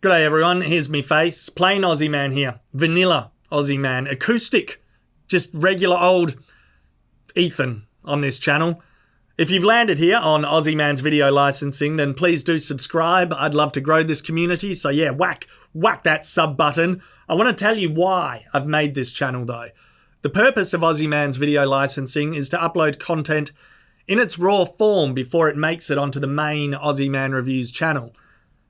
G'day everyone, here's me face. Plain Ozzy Man here. Vanilla Ozzy Man. Acoustic. Just regular old Ethan on this channel. If you've landed here on Ozzy Man's video licensing, then please do subscribe. I'd love to grow this community. So yeah, whack that sub button. I want to tell you why I've made this channel though. The purpose of Ozzy Man's video licensing is to upload content in its raw form before it makes it onto the main Ozzy Man Reviews channel.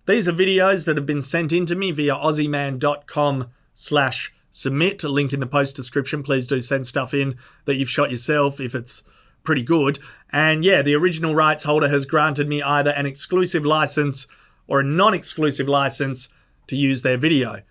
These are videos that have been sent in to me via ozzyman.com/submit. A link in the post description. Please do send stuff in that you've shot yourself if it's pretty good. And yeah, the original rights holder has granted me either an exclusive license or a non-exclusive license to use their video.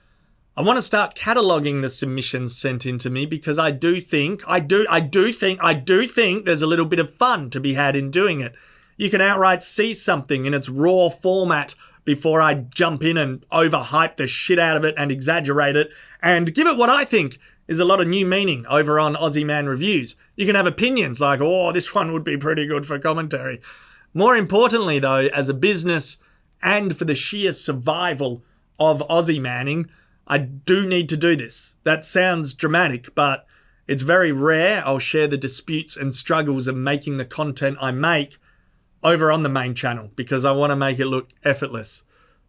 I want to start cataloging the submissions sent in to me because I do think there's a little bit of fun to be had in doing it. You can outright see something in its raw format before I jump in and overhype the shit out of it and exaggerate it and give it what I think is a lot of new meaning over on Ozzy Man Reviews. You can have opinions like, oh, this one would be pretty good for commentary. More importantly though, as a business and for the sheer survival of Ozzy Manning, I do need to do this. That sounds dramatic, but it's very rare I'll share the disputes and struggles of making the content I make over on the main channel because I want to make it look effortless.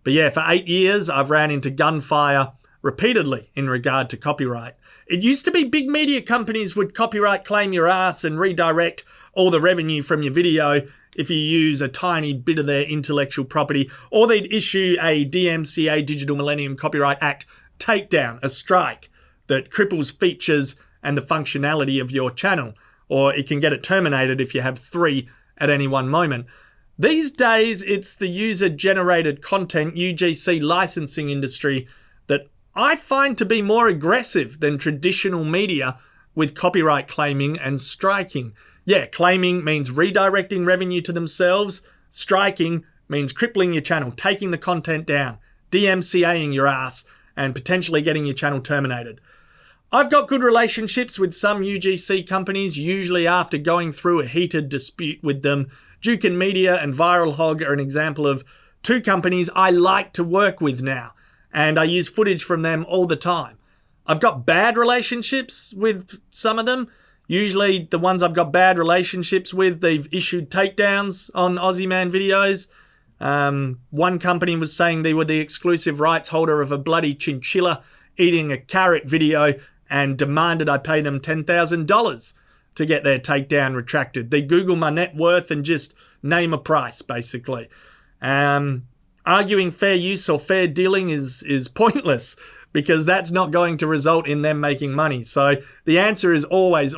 But yeah, for 8 years, I've ran into gunfire repeatedly in regard to copyright. It used to be big media companies would copyright claim your ass and redirect all the revenue from your video if you use a tiny bit of their intellectual property, or they'd issue a DMCA Digital Millennium Copyright Act takedown, a strike that cripples features and the functionality of your channel, or it can get it terminated if you have 3 at any one moment. These days, it's the user-generated content UGC licensing industry that I find to be more aggressive than traditional media with copyright claiming and striking. Yeah, claiming means redirecting revenue to themselves. Striking means crippling your channel, taking the content down, DMCAing your ass, and potentially getting your channel terminated. I've got good relationships with some UGC companies, usually after going through a heated dispute with them. Duke and Media and Viral Hog are an example of 2 companies I like to work with now, and I use footage from them all the time. I've got bad relationships with some of them. Usually the ones I've got bad relationships with, they've issued takedowns on Ozzy Man videos. One company was saying they were the exclusive rights holder of a bloody chinchilla eating a carrot video and demanded I pay them $10,000 to get their takedown retracted. They Google my net worth and just name a price, basically. Arguing fair use or fair dealing is pointless because that's not going to result in them making money. So the answer is always,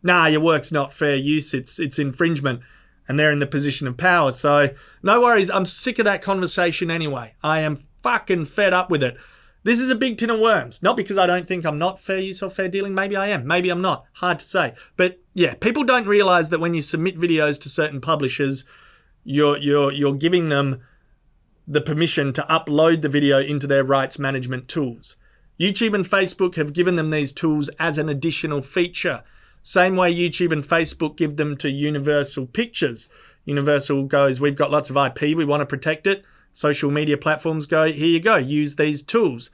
nah, your work's not fair use, it's infringement. And they're in the position of power. So no worries, I'm sick of that conversation anyway. I am fucking fed up with it. This is a big tin of worms. Not because I don't think I'm not fair use or fair dealing. Maybe I am. Maybe I'm not. Hard to say. But yeah, people don't realize that when you submit videos to certain publishers, you're giving them the permission to upload the video into their rights management tools. YouTube and Facebook have given them these tools as an additional feature. Same way YouTube and Facebook give them to Universal Pictures. Universal goes, we've got lots of IP, we want to protect it. Social media platforms go, here you go, use these tools.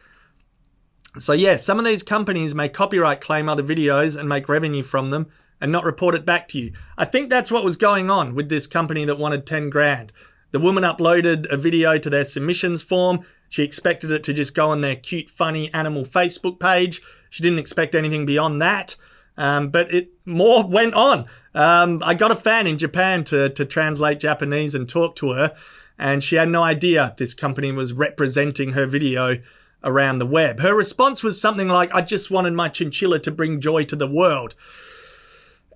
So yeah, some of these companies may copyright claim other videos and make revenue from them and not report it back to you. I think that's what was going on with this company that wanted 10 grand. The woman uploaded a video to their submissions form. She expected it to just go on their cute, funny animal Facebook page. She didn't expect anything beyond that. But more went on. I got a fan in Japan to translate Japanese and talk to her. And she had no idea this company was representing her video around the web. Her response was something like, I just wanted my chinchilla to bring joy to the world.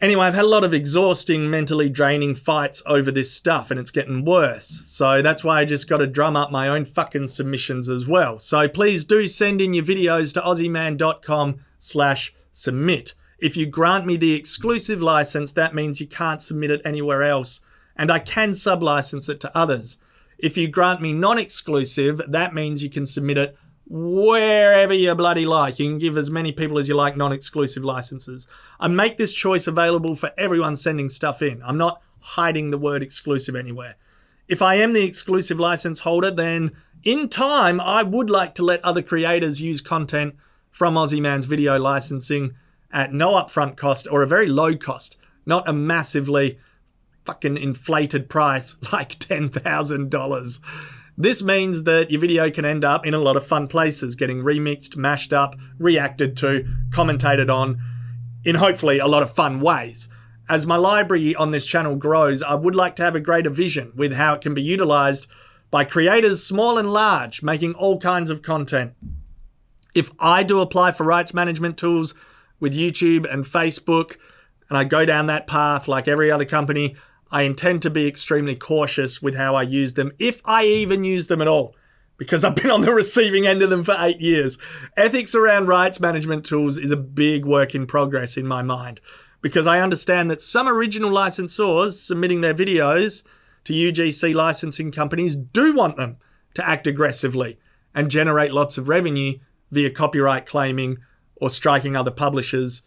Anyway, I've had a lot of exhausting, mentally draining fights over this stuff, and it's getting worse. So that's why I just got to drum up my own fucking submissions as well. So please do send in your videos to ozzyman.com/submit. If you grant me the exclusive license, that means you can't submit it anywhere else, and I can sub-license it to others. If you grant me non-exclusive, that means you can submit it wherever you bloody like. You can give as many people as you like non-exclusive licenses. I make this choice available for everyone sending stuff in. I'm not hiding the word exclusive anywhere. If I am the exclusive license holder, then in time, I would like to let other creators use content from Ozzy Man's video licensing at no upfront cost or a very low cost, not a massively fucking inflated price like $10,000. This means that your video can end up in a lot of fun places, getting remixed, mashed up, reacted to, commentated on, in hopefully a lot of fun ways. As my library on this channel grows, I would like to have a greater vision with how it can be utilized by creators small and large, making all kinds of content. If I do apply for rights management tools with YouTube and Facebook, and I go down that path like every other company, I intend to be extremely cautious with how I use them, if I even use them at all, because I've been on the receiving end of them for 8 years. Ethics around rights management tools is a big work in progress in my mind, because I understand that some original licensors submitting their videos to UGC licensing companies do want them to act aggressively and generate lots of revenue via copyright claiming or striking other publishers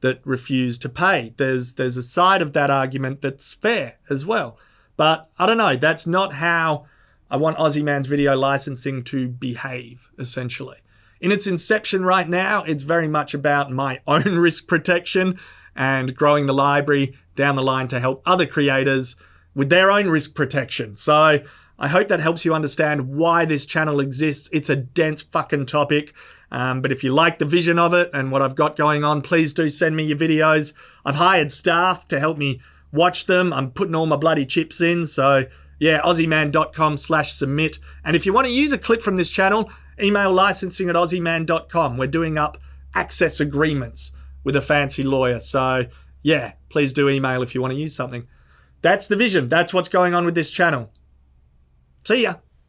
that refuse to pay. There's a side of that argument that's fair as well. But I don't know, that's not how I want Ozzy Man's video licensing to behave, essentially. In its inception right now, it's very much about my own risk protection and growing the library down the line to help other creators with their own risk protection. So I hope that helps you understand why this channel exists. It's a dense fucking topic. But if you like the vision of it and what I've got going on, please do send me your videos. I've hired staff to help me watch them. I'm putting all my bloody chips in. So yeah, ozzyman.com/submit. And if you want to use a clip from this channel, email licensing@ozzyman.com. We're doing up access agreements with a fancy lawyer. So yeah, please do email if you want to use something. That's the vision. That's what's going on with this channel. See ya.